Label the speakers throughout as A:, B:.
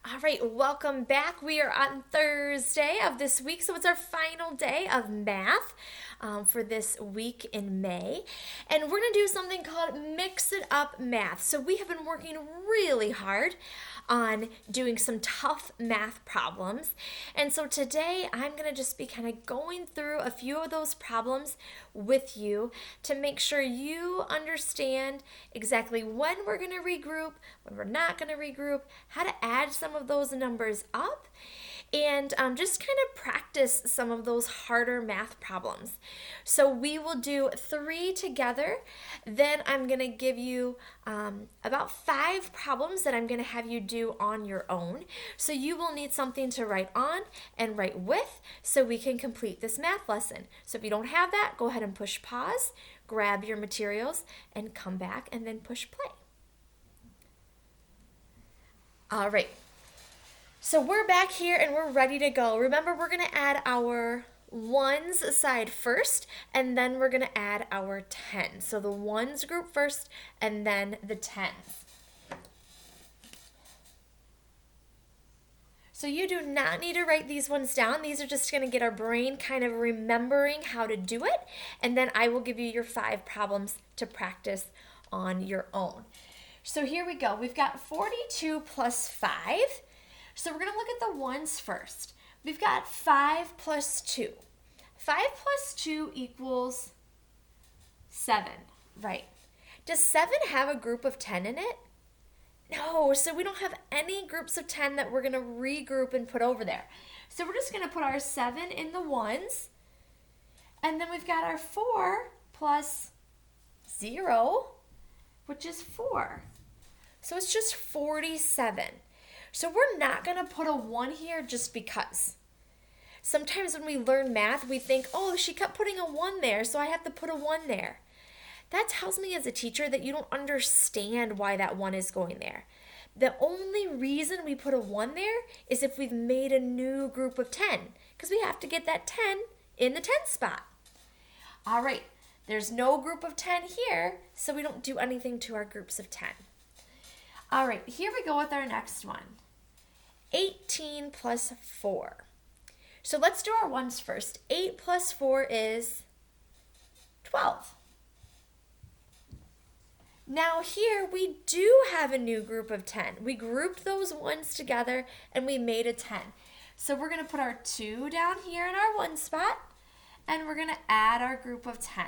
A: All right, welcome back. We are on Thursday of this week, so it's our final day of math for this week in May. And we're going to do something called Mix It Up Math. So we have been working really hard on doing some tough math problems. And so today I'm going to just be kind of going through a few of those problems with you to make sure you understand exactly when we're going to regroup, when we're not going to regroup, how to add some of those numbers up, and just kind of practice some of those harder math problems. So we will do 3 together. Then I'm going to give you about 5 problems that I'm going to have you do on your own. So you will need something to write on and write with so we can complete this math lesson. So if you don't have that, go ahead and push pause, grab your materials, and come back and then push play. All right. So we're back here and we're ready to go. Remember, we're going to add our ones aside first, and then we're going to add our tens. So the ones group first, and then the tens. So you do not need to write these ones down. These are just going to get our brain kind of remembering how to do it, and then I will give you your 5 problems to practice on your own. So here we go. We've got 42 plus 5. So we're going to look at the ones first. We've got 5 plus 2. 5 plus 2 equals 7, right? Does 7 have a group of 10 in it? No, so we don't have any groups of 10 that we're going to regroup and put over there. So we're just going to put our 7 in the ones, and then we've got our 4 plus 0, which is 4. So it's just 47. So we're not going to put a 1 here just because. Sometimes when we learn math, we think, oh, she kept putting a 1 there, so I have to put a 1 there. That tells me as a teacher that you don't understand why that 1 is going there. The only reason we put a 1 there is if we've made a new group of 10, because we have to get that 10 in the 10 spot. All right, there's no group of 10 here, so we don't do anything to our groups of 10. All right, here we go with our next one. 18 plus 4. So let's do our ones first. 8 plus 4 is 12. Now here we do have a new group of 10. We grouped those ones together and we made a 10. So we're going to put our 2 down here in our 1 spot, and we're going to add our group of 10.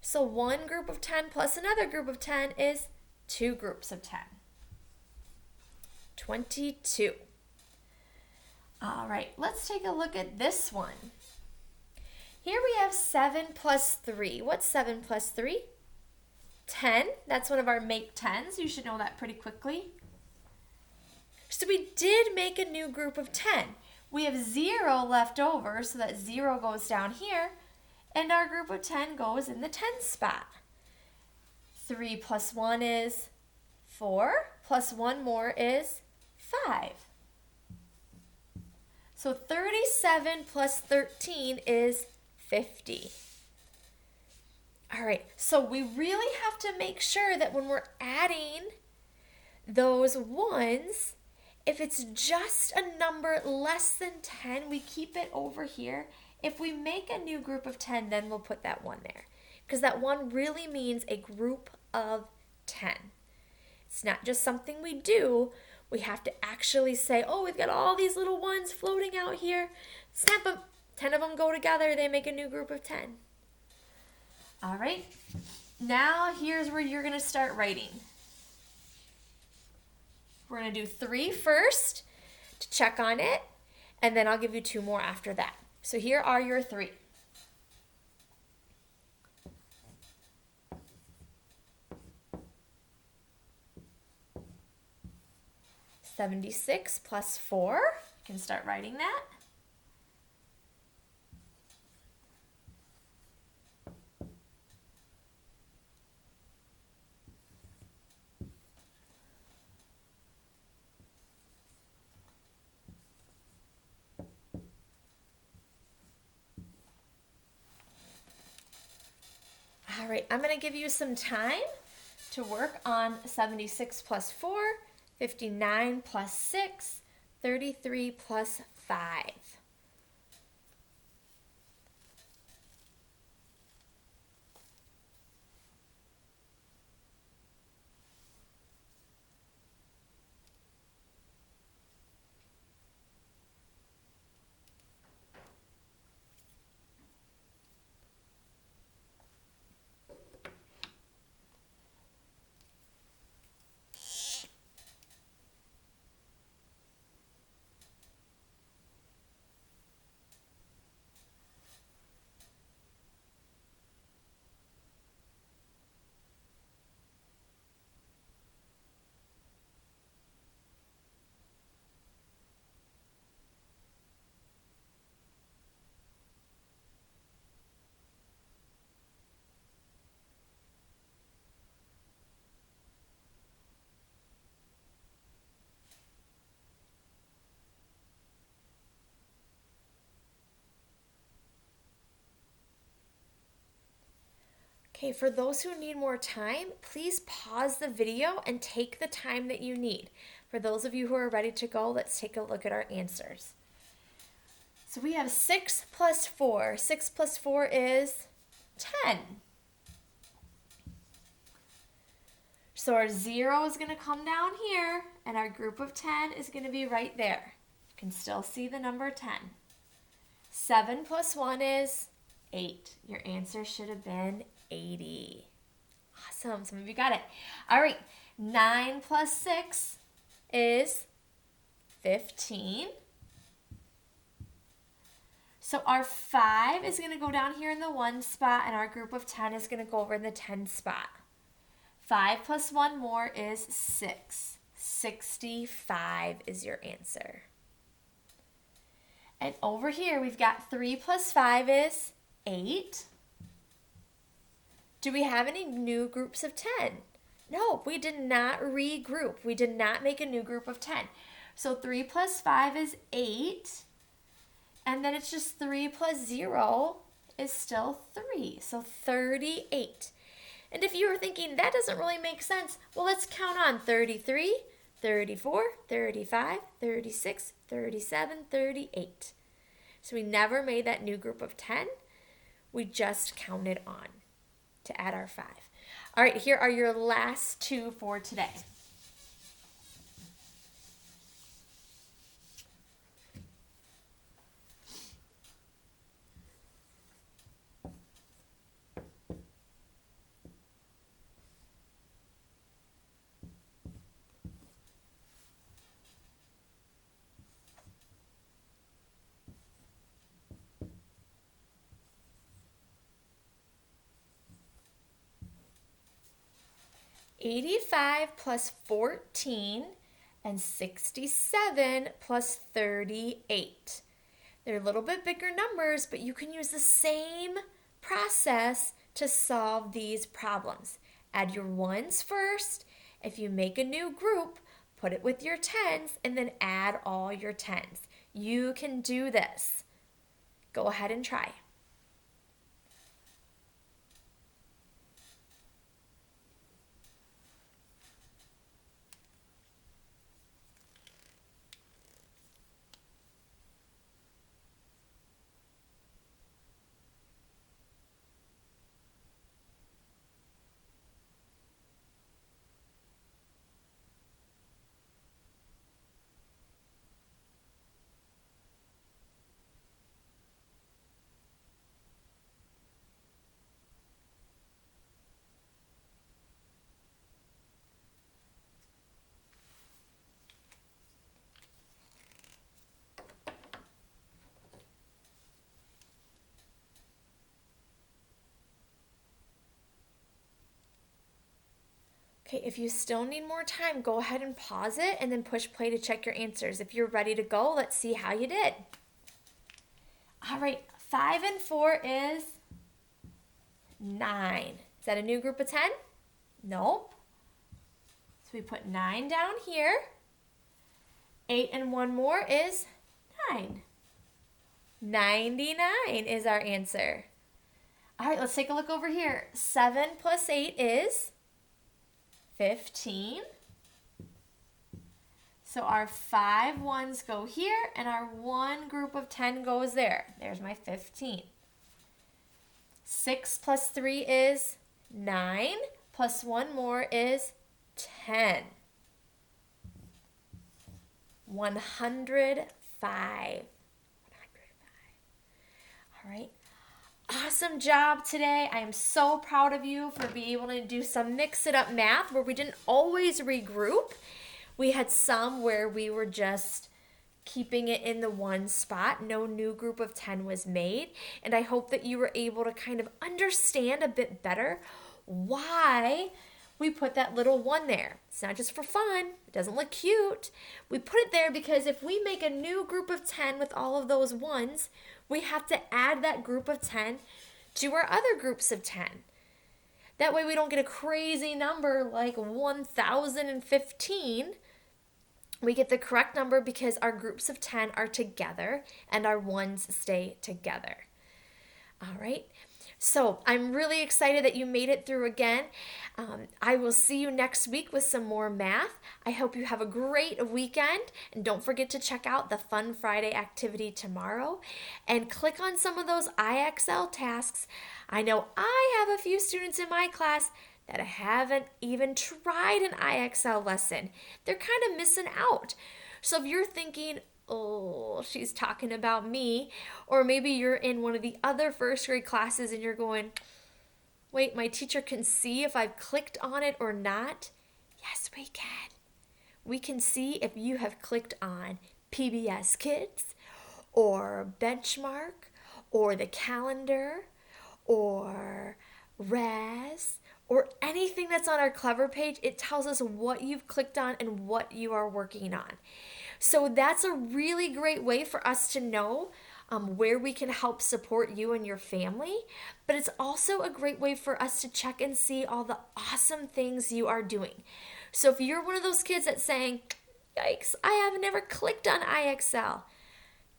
A: So one group of 10 plus another group of 10 is 2 groups of 10. 22. All right, let's take a look at this one. Here we have 7 plus 3. What's 7 plus 3? 10. That's one of our make 10s. You should know that pretty quickly. So we did make a new group of 10. We have 0 left over, so that 0 goes down here, and our group of 10 goes in the 10 spot. 3 plus 1 is 4, plus 1 more is 5. So 37 plus 13 is 50. All right, so we really have to make sure that when we're adding those ones, if it's just a number less than 10, we keep it over here. If we make a new group of 10, then we'll put that 1 there, because that 1 really means a group of 10. It's not just something we do. We have to actually say, oh, we've got all these little ones floating out here. Snap them. 10 of them go together. They make a new group of 10. All right. Now here's where you're going to start writing. We're going to do 3 first to check on it, and then I'll give you 2 more after that. So here are your 3. $76 plus 4. You can start writing that. All right, I'm going to give you some time to work on 76 plus 4 59 plus 6, 33 plus 5. Okay, for those who need more time, please pause the video and take the time that you need. For those of you who are ready to go, let's take a look at our answers. So we have 6 plus 4. 6 plus 4 is 10. So our 0 is going to come down here, and our group of 10 is going to be right there. You can still see the number 10. 7 plus 1 is 8. Your answer should have been 80. Awesome. Some of you got it. All right. 9 plus 6 is 15. So our 5 is going to go down here in the 1 spot, and our group of 10 is going to go over in the 10 spot. 5 plus 1 more is 6. 65 is your answer. And over here, we've got 3 plus 5 is 8. Do we have any new groups of 10? No, we did not regroup. We did not make a new group of 10. So 3 plus 5 is 8. And then it's just 3 plus 0 is still 3. So 38. And if you were thinking, that doesn't really make sense, well, let's count on 33, 34, 35, 36, 37, 38. So we never made that new group of 10. We just counted on to add our 5. All right, here are your last two for today. $85 plus 14 and 67 plus 38. They're a little bit bigger numbers, but you can use the same process to solve these problems. Add your ones first. If you make a new group, put it with your tens, and then add all your tens. You can do this. Go ahead and try. Okay, if you still need more time, go ahead and pause it and then push play to check your answers. If you're ready to go, let's see how you did. All right, 5 and 4 is 9. Is that a new group of 10? Nope. So we put 9 down here. 8 and 1 more is 9. 99 is our answer. All right, let's take a look over here. 7 plus 8 is 15. So our 5 ones go here, and our 1 group of 10 goes there. There's my 15. 6 plus 3 is 9, plus 1 more is 10. 105. 105. All right. Awesome job today. I am so proud of you for being able to do some mix it up math where we didn't always regroup. We had some where we were just keeping it in the one spot. No new group of 10 was made. And I hope that you were able to kind of understand a bit better why we put that little 1 there. It's not just for fun. It doesn't look cute. We put it there because if we make a new group of 10 with all of those 1s, we have to add that group of 10 to our other groups of 10. That way we don't get a crazy number like 1015. We get the correct number because our groups of 10 are together and our 1s stay together. All right. So I'm really excited that you made it through again. I will see you next week with some more math. I hope you have a great weekend. And don't forget to check out the Fun Friday activity tomorrow. And click on some of those IXL tasks. I know I have a few students in my class that haven't even tried an IXL lesson. They're kind of missing out. So if you're thinking, oh, she's talking about me, or maybe you're in one of the other first grade classes and you're going, wait, my teacher can see if I've clicked on it or not. Yes, we can. We can see if you have clicked on PBS Kids or Benchmark or the calendar or RAS or anything that's on our Clever page. It tells us what you've clicked on and what you are working on. So that's a really great way for us to know where we can help support you and your family. But it's also a great way for us to check and see all the awesome things you are doing. So if you're one of those kids that's saying, yikes, I have never clicked on IXL,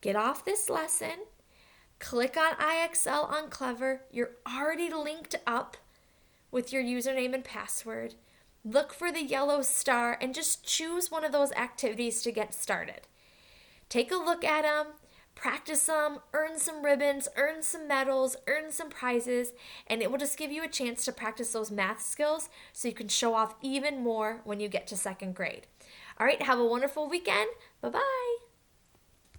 A: get off this lesson, click on IXL on Clever. You're already linked up with your username and password. Look for the yellow star and just choose one of those activities to get started. Take a look at them, practice them, earn some ribbons, earn some medals, earn some prizes, and it will just give you a chance to practice those math skills so you can show off even more when you get to second grade. All right, have a wonderful weekend. Bye-bye.